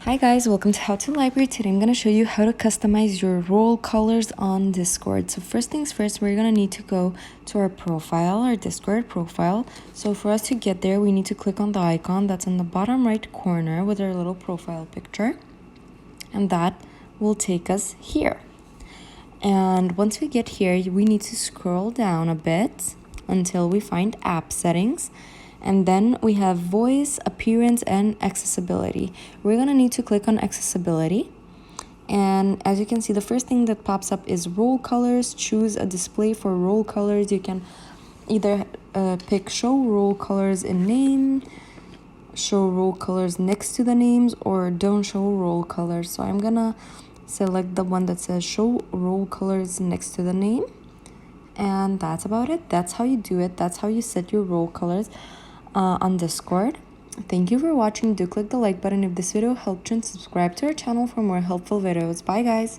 Hi guys, welcome to How to Library. Today I'm going to show you how to customize your role colors on Discord. So first things first, we're going to need to go to our profile, our Discord profile. So for us to get there, we need to click on the icon that's in the bottom right corner with our little profile picture. And that will take us here. And once we get here, we need to scroll down a bit until we find app settings. And then we have voice, appearance, and accessibility. We're gonna need to click on accessibility. And as you can see, the first thing that pops up is role colors. Choose a display for role colors. You can either pick show role colors in name, show role colors next to the names, or don't show role colors. So I'm gonna select the one that says show role colors next to the name. And that's about it. That's how you do it. That's how you set your role colors on Discord. Thank you for watching. Do click the like button if this video helped you, and subscribe to our channel for more helpful videos. Bye guys.